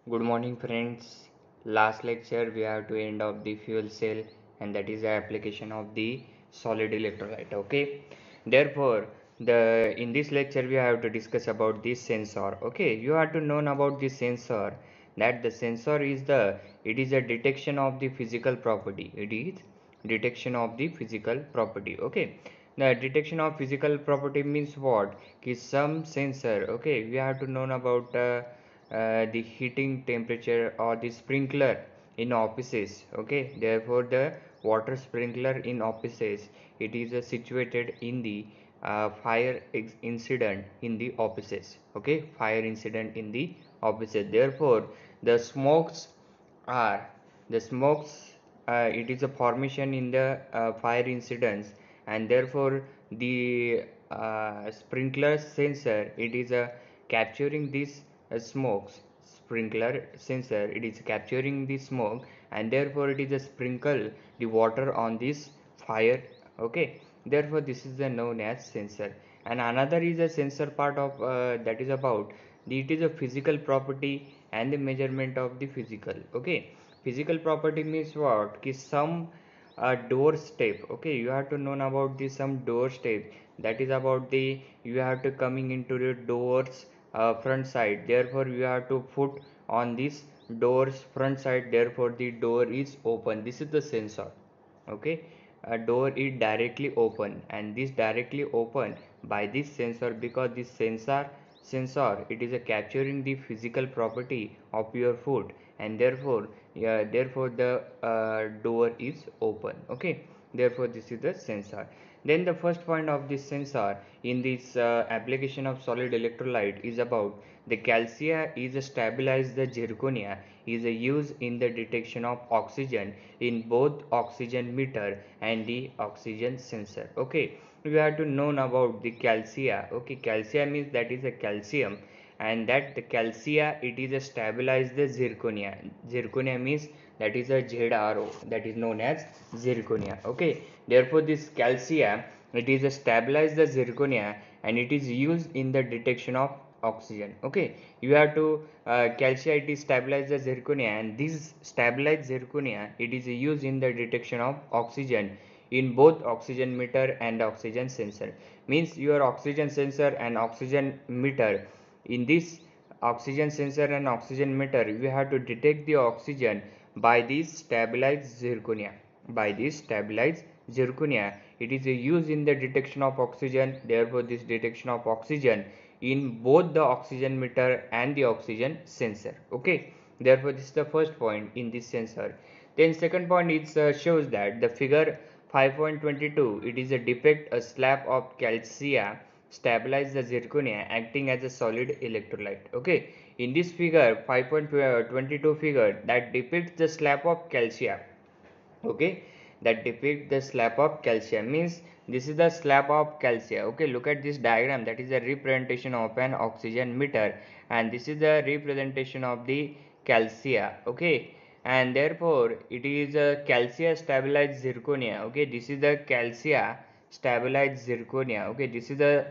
Good morning, friends. Last lecture we have to end of the fuel cell, and that is the application of the solid electrolyte. Okay. Therefore, the in this lecture we have to discuss about this sensor. Okay. You have to know about the sensor, that the sensor is a detection of the physical property. It is detection of the physical property. Okay. The detection of physical property means what? Is some sensor. Okay. We have to know about the heating temperature or the sprinkler in offices. Okay, therefore the water sprinkler in offices, it is situated in the incident in the offices. Okay, fire incident in the offices. Therefore the smokes are the smokes, it is a formation in the fire incidents, and therefore the sprinkler sensor, it is capturing this smokes. Sprinkler sensor, it is capturing the smoke, and therefore it is a sprinkle the water on this fire. Okay, therefore this is the known as sensor. And another is a sensor part of that is about it is a physical property and the measurement of the physical. Okay, physical property means what? Ki some door step. Okay, you have to know about this some door step, that is about the you have to coming into the doors front side, therefore you have to put on this doors front side, therefore the door is open. This is the sensor. Okay, a door is directly open, and this directly open by this sensor, because this sensor it is a capturing the physical property of your foot, and therefore therefore the door is open. Okay, therefore this is the sensor. Then the first point of this sensor in this application of solid electrolyte is about the calcia is a stabilize the zirconia is a use in the detection of oxygen in both oxygen meter and the oxygen sensor. Okay, we have to know about the calcia. Okay, calcia means that is a calcium, and that the calcia it is a stabilize the zirconia. Zirconia means that is a ZRO, that is known as zirconia. Okay, therefore this calcia it is a stabilize the zirconia, and it is used in the detection of oxygen. Okay, you have to calcia it is stabilize the zirconia, and this stabilized zirconia it is used in the detection of oxygen in both oxygen meter and oxygen sensor. Means your oxygen sensor and oxygen meter, in this oxygen sensor and oxygen meter we have to detect the oxygen by this stabilized zirconia. By this stabilized zirconia it is used in the detection of oxygen, therefore this detection of oxygen in both the oxygen meter and the oxygen sensor. Okay, therefore this is the first point in this sensor. Then second point is shows that the figure 5.22 it is a depict a slab of calcia stabilize the zirconia acting as a solid electrolyte. Okay, in this figure 5.22 figure that depicts the slab of calcium. Okay, that depict the slab of calcium means this is the slab of calcium. Okay, look at this diagram, that is a representation of an oxygen meter, and this is the representation of the calcia. Okay, and therefore it is a calcia stabilized zirconia. Okay, this is the calcia stabilized zirconia. Okay, this is the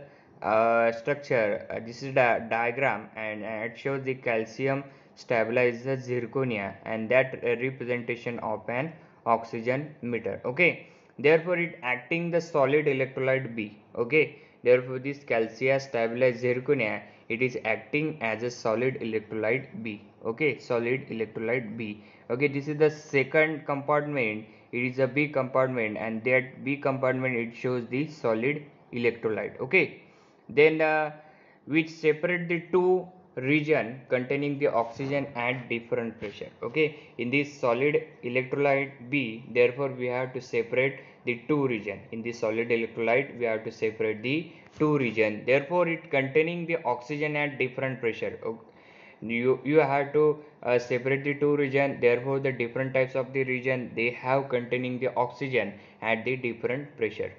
structure, this is the diagram, and it shows the calcium stabilized zirconia, and that representation of an oxygen meter. Okay, therefore it acting the solid electrolyte B. Okay, therefore this calcia stabilized zirconia it is acting as a solid electrolyte B. Okay, solid electrolyte B. Okay, this is the second compartment, it is a B compartment, and that B compartment it shows the solid electrolyte. Okay, then which separate the two region containing the oxygen at different pressure. Okay, in this solid electrolyte B, therefore we have to separate the two region. In this solid electrolyte we have to separate the two region, therefore it containing the oxygen at different pressure. Okay, you have to separate the two region, therefore the different types of the region they have containing the oxygen at the different pressure.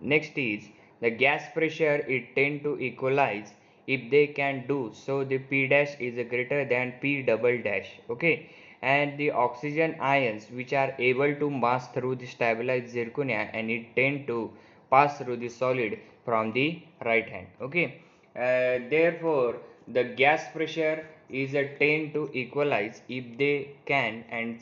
Next is the gas pressure it tend to equalize if they can do so the P dash is greater than P double dash. Okay, and the oxygen ions which are able to pass through the stabilized zirconia, and it tend to pass through the solid from the right hand. Okay, therefore the gas pressure is a tend to equalize if they can, and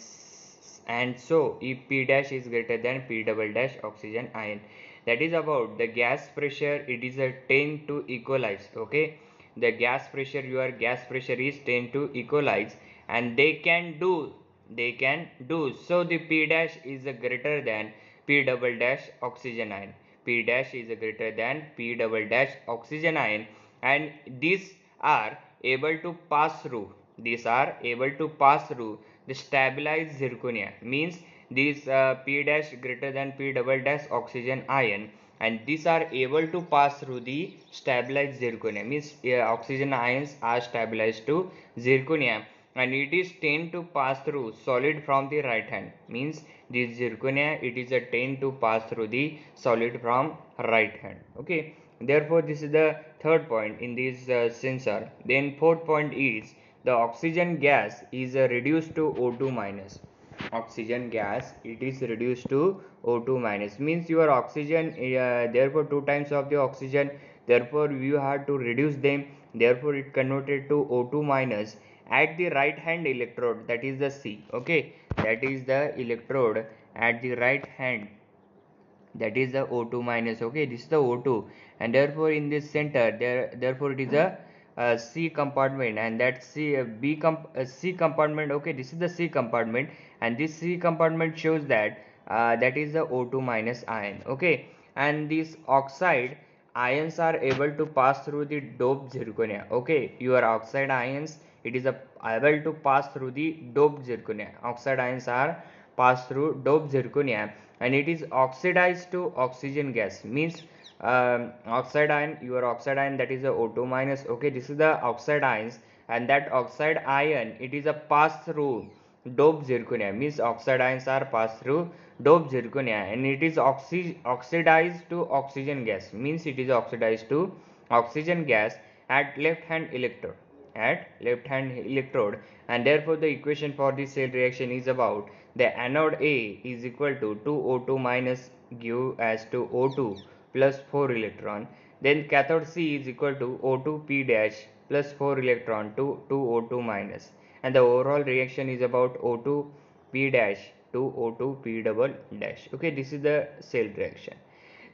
so if P dash is greater than P double dash oxygen ion. That is about the gas pressure. It is a tend to equalize. Okay, the gas pressure, your gas pressure is tend to equalize, and they can do so the P dash is a greater than P double dash oxygen ion. P dash is a greater than P double dash oxygen ion, and these are able to pass through the stabilized zirconia. Means these P dash greater than P double dash oxygen ion, and these are able to pass through the stabilized zirconia. Means oxygen ions are stabilized to zirconia, and it is tend to pass through solid from the right hand. Means this zirconia, it is a tend to pass through the solid from right hand. Okay, therefore this is the third point in this sensor. Then fourth point is the oxygen gas is reduced to O2 minus. Oxygen gas, it is reduced to O2 minus. Means your oxygen, therefore two times of the oxygen, therefore you have to reduce them, therefore it converted to O2 minus at the right hand electrode, that is the C. Okay, that is the electrode at the right hand, that is the O2 minus. Okay, this is the O2, and therefore in this center therefore it is a C compartment, and that C compartment. Okay, this is the C compartment, and this C compartment shows that that is the O2 minus ion. Okay, and these oxide ions are able to pass through the doped zirconia. Okay, your oxide ions, it is able to pass through the doped zirconia. Oxide ions are pass through doped zirconia, and it is oxidized to oxygen gas. Means oxide ion, your oxide ion, that is a O2 minus. Okay, this is the oxide ions, and that oxide ion, it is a pass through doped zirconia. Means oxide ions are pass through doped zirconia, and it is oxidized to oxygen gas. Means it is oxidized to oxygen gas at left hand electrode, and therefore the equation for this cell reaction is about the anode A is equal to 2O2 minus give as to O2 plus 4 electron. Then cathode C is equal to O2 P dash plus 4 electron to 2O2 minus, and the overall reaction is about O2 P dash to O2 P double dash. Okay, this is the cell reaction.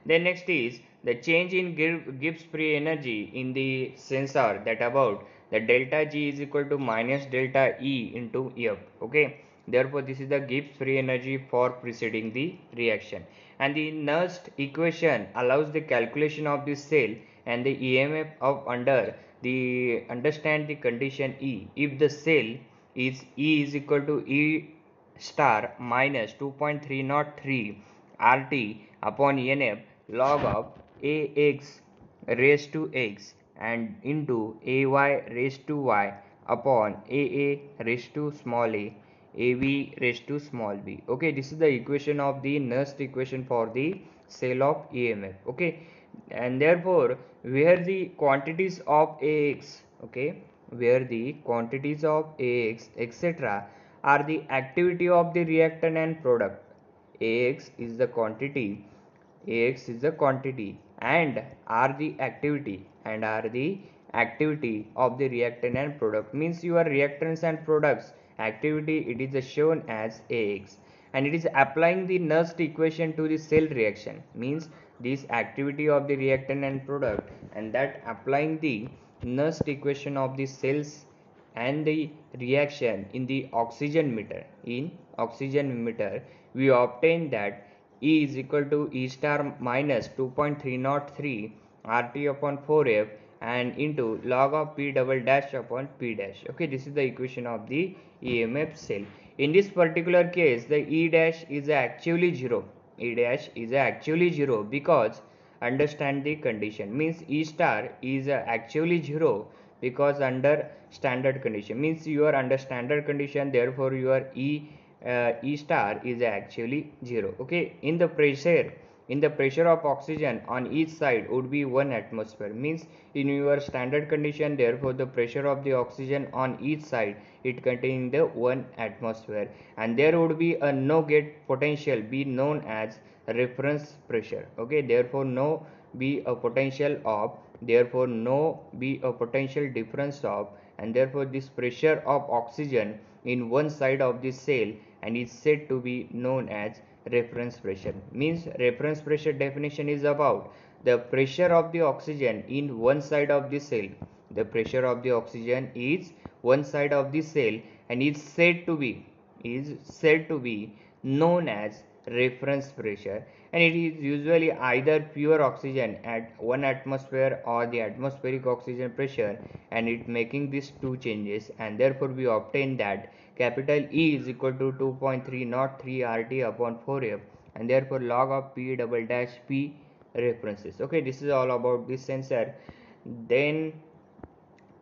Then next is the change in Gibbs free energy in the sensor, that about the delta G is equal to minus delta E into F. Okay, therefore this is the Gibbs free energy for preceding the reaction, and the Nernst equation allows the calculation of the cell and the EMF of understand the condition E. If the cell is E is equal to E star minus 2.303 RT upon NF log of AX raised to X and into AY raised to Y upon AA raised to small a, AB raised to small b. Okay, this is the equation of the Nernst equation for the cell of EMF. Okay, and therefore where the quantities of AX, okay, where the quantities of AX etc are the activity of the reactant and product. AX is the quantity, AX is the quantity, and are the activity, of the reactant and product. Means your reactants and products activity, it is shown as AX, and it is applying the Nernst equation to the cell reaction. Means this activity of the reactant and product, and that applying the Nernst equation of the cells and the reaction in the oxygen meter. In oxygen meter we obtain that E is equal to E star minus 2.303 RT upon 4F and into log of P double dash upon P dash. Okay, this is the equation of the EMF cell. In this particular case, the E dash is actually 0. E dash is actually 0 because understand the condition. Means E star is actually 0 because under standard condition. Means you are under standard condition, therefore your E star is actually 0. Okay, in the pressure of oxygen on each side would be 1 atmosphere. Means in your standard condition, therefore the pressure of the oxygen on each side, it contains the 1 atmosphere, and there would be a no gate potential be known as reference pressure. Okay, therefore no be a potential difference of, and therefore this pressure of oxygen in one side of the cell and is said to be known as reference pressure. Means reference pressure definition is about the pressure of the oxygen in one side of the cell. The pressure of the oxygen is one side of the cell and is said to be known as reference pressure, and it is usually either pure oxygen at 1 atmosphere or the atmospheric oxygen pressure, and it making these two changes, and therefore we obtain that capital E is equal to 2.303 RT upon 4F, and therefore log of P double dash P references. Okay, this is all about this sensor. Then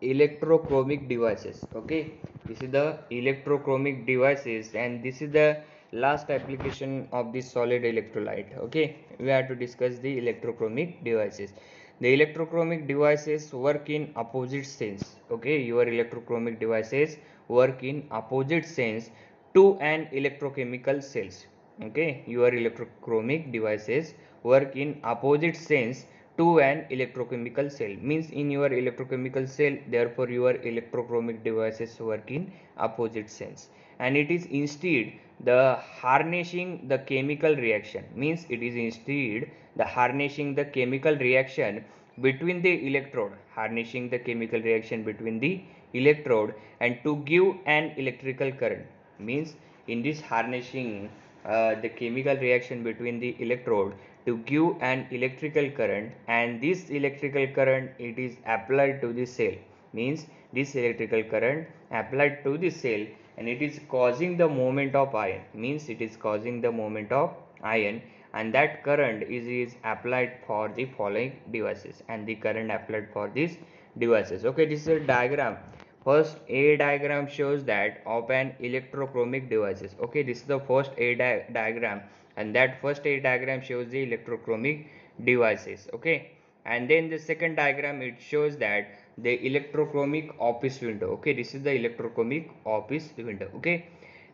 electrochromic devices. Okay, this is the electrochromic devices, and this is the last application of this solid electrolyte. Okay, we have to discuss the electrochromic devices. The electrochromic devices work in opposite sense. Okay, your electrochromic devices work in opposite sense to an electrochemical cells. Okay, your electrochromic devices work in opposite sense to an electrochemical cell. Means in your electrochemical cell, therefore your electrochromic devices work in opposite sense, and it is instead the harnessing the chemical reaction. Means it is instead the harnessing the chemical reaction between the electrode, harnessing the chemical reaction between the electrode and to give an electrical current. Means in this harnessing the chemical reaction between the electrode to give an electrical current, and this electrical current it is applied to the cell. Means this electrical current applied to the cell and it is causing the movement of ion. Means it is causing the movement of ion, and that current is applied for the following devices, and the current applied for these devices. Okay, this is a diagram. First A diagram shows that of an electrochromic devices. Okay, this is the first A diagram, and that first A diagram shows the electrochromic devices. Okay, and then the second diagram it shows that the electrochromic office window. Okay, this is the electrochromic office window. Okay,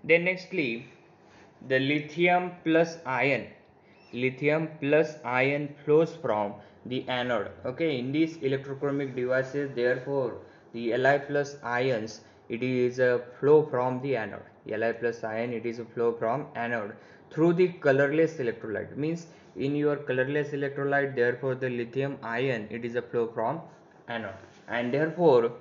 then nextly the lithium plus ion flows from the anode. Okay, in these electrochromic devices, therefore the Li plus ions it is a flow from the anode. Li plus ion it is a flow from anode through the colorless electrolyte. Means in your colorless electrolyte, therefore the lithium ion it is a flow from anode, and therefore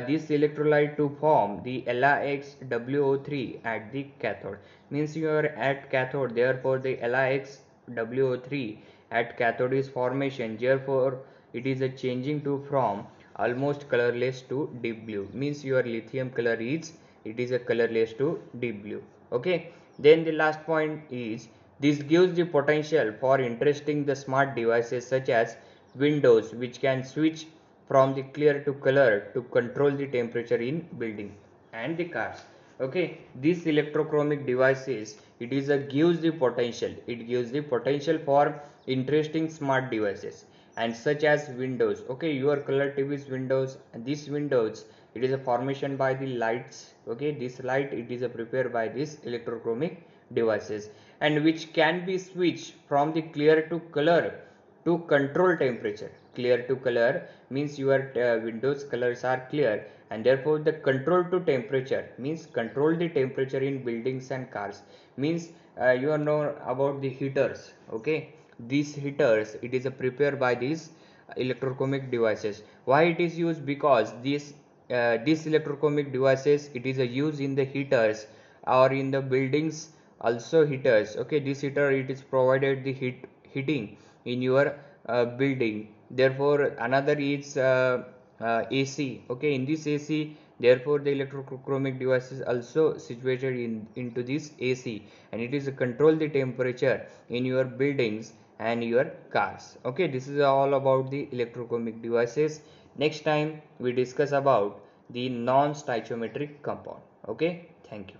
this electrolyte to form the LiXWO3 at the cathode. Means you are at cathode, therefore the LiXWO3 at cathode is formation, therefore it is a changing to from almost colorless to deep blue. Means your lithium color is it is a colorless to deep blue. Okay, then the last point is this gives the potential for interesting the smart devices such as windows, which can switch from the clear to color to control the temperature in building and the cars. Okay, these electrochromic devices it is a gives the potential for interesting smart devices and such as windows. Okay, your color TV is windows, and these windows it is a formation by the lights. Okay, this light it is a prepared by these electrochromic devices, and which can be switched from the clear to color to control temperature. Clear to color means your windows colors are clear, and therefore the control to temperature means control the temperature in buildings and cars. Means you know about the heaters. Okay, these heaters it is prepared by these electrochromic devices. Why it is used? Because these electrochromic devices it is a use in the heaters or in the buildings also heaters. Okay, this heater it is provided the heating in your building. Therefore another is AC. Okay, in this AC, therefore the electrochromic device is also situated into this AC, and it is to control the temperature in your buildings and your cars. Okay, this is all about the electrochromic devices. Next time we discuss about the non-stoichiometric compound. Okay, thank you.